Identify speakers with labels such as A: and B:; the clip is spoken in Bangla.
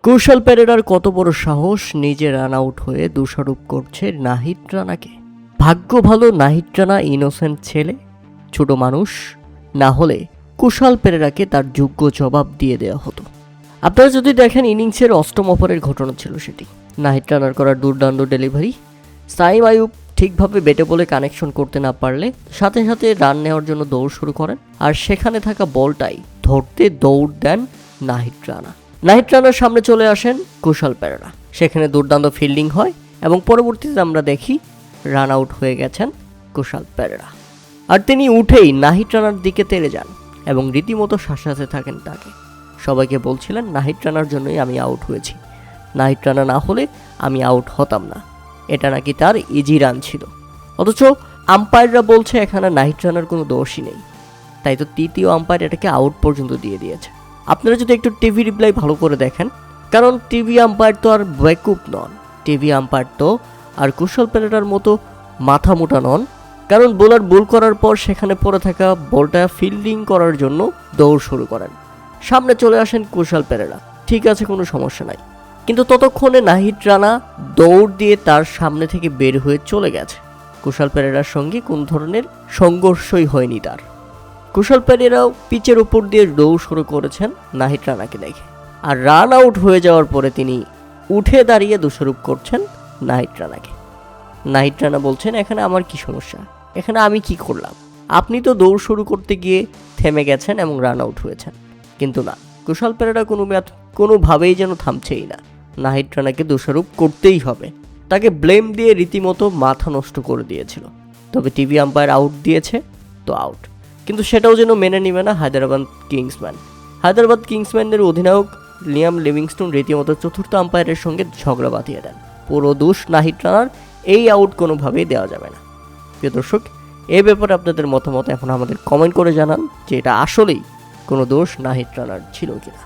A: কুশল পেরেরার কত বড় সাহস, নিজে রান আউট হয়ে দোষারোপ করছে নাহিদ রানাকে। ভাগ্য ভালো নাহিদ রানা ইনোসেন্ট ছেলে, ছোট মানুষ, না হলে কুশল পেরেরাকে তার যোগ্য জবাব দিয়ে দেওয়া হতো। আপনারা যদি দেখেন, ইনিংসের অষ্টম ওভারের ঘটনা ছিল সেটি। নাহিদ রানার করা দুর্দান্ত ডেলিভারি, সাইম আইয়ুব ঠিকভাবে ব্যাটে বলে কানেকশন করতে না পারলে সাথে সাথে রান নেওয়ার জন্য দৌড় শুরু করেন, আর সেখানে থাকা বলটাই ধরতে দৌড় দেন নাহিদ রানা। নাহিদ রানার সামনে চলে আসেন কুশল পেরেরা, সেখানে দুর্দান্ত ফিল্ডিং হয় এবং পরবর্তীতে আমরা দেখি রান আউট হয়ে গেছেন কুশল পেরেরা। আর তিনি উঠেই নাহিদ রানার দিকে তেড়ে যান এবং রীতিমতো শাসাতে থাকেন তাকে। সবাইকে বলছিলেন নাহিদ রানার জন্যই আমি আউট হয়েছি, নাহিদ রানা না হলে আমি আউট হতাম না, এটা নাকি তার ইজি রান ছিল। অথচ আম্পায়াররা বলছে এখানে নাহিদ রানার কোনো দোষই নেই, তাই তো তৃতীয় আম্পায়ার এটাকে আউট পর্যন্ত দিয়ে দিয়েছে। আপনারা যদি একটু টিভি রিপ্লাই ভালো করে দেখেন, কারণ টিভি আম্পায়ার তো আর বেকুব নন, টিভি আম্পায়ার তো আর কুশল পেরেরার মতো মাথা মোটা নন। কারণ বোলার বোল করার পর সেখানে পড়ে থাকা বলটা ফিল্ডিং করার জন্য দৌড় শুরু করেন, সামনে চলে আসেন কুশল পেরেরা, ঠিক আছে কোনো সমস্যা নাই, কিন্তু ততক্ষণে নাহিদ রানা দৌড় দিয়ে তার সামনে থেকে বের হয়ে চলে গেছে। কুশল পেরেরার সঙ্গে কোন ধরনের সংঘর্ষই হয়নি তার। কুশল পেরেরাও পিচের উপর দিয়ে দৌড় শুরু করেছেন নাহিদ রানাকে দেখে, আর রান আউট হয়ে যাওয়ার পরে তিনি উঠে দাঁড়িয়ে দোষারোপ করছেন নাহিদ রানাকে। নাহিদ রানা বলছেন এখানে আমার কি সমস্যা, এখানে আমি কি করলাম, আপনি তো দৌড় শুরু করতে গিয়ে থেমে গেছেন এবং রান আউট হয়েছেন। কিন্তু না, কুশল পেরেরা কোনোভাবেই যেন থামছেই না, নাহিদ রানাকে দোষারোপ করতেই হবে, তাকে ব্লেম দিয়ে রীতিমতো মাথা নষ্ট করে দিয়েছিল। তবে টিভি আম্পায়ার আউট দিয়েছে তো আউট, কিন্তু সেটাও যেন মেনে নেবে না হায়দ্রাবাদ কিংসম্যান। হায়দ্রাবাদ কিংসম্যানের অধিনায়ক লিয়াম লিভিংস্টোন রীতিমতো চতুর্থ আম্পায়ারের সঙ্গে ঝগড়া বাঁধিয়ে দেন। পুরো দোষ নাহিদ রানার, এই আউট কোনোভাবেই দেওয়া যাবে না। প্রিয় দর্শক, এই ব্যাপারে আপনাদের মতামত এখন আমাদের কমেন্ট করে জানান যে এটা আসলেই কোনো দোষ নাহিদ রানার ছিল কিনা।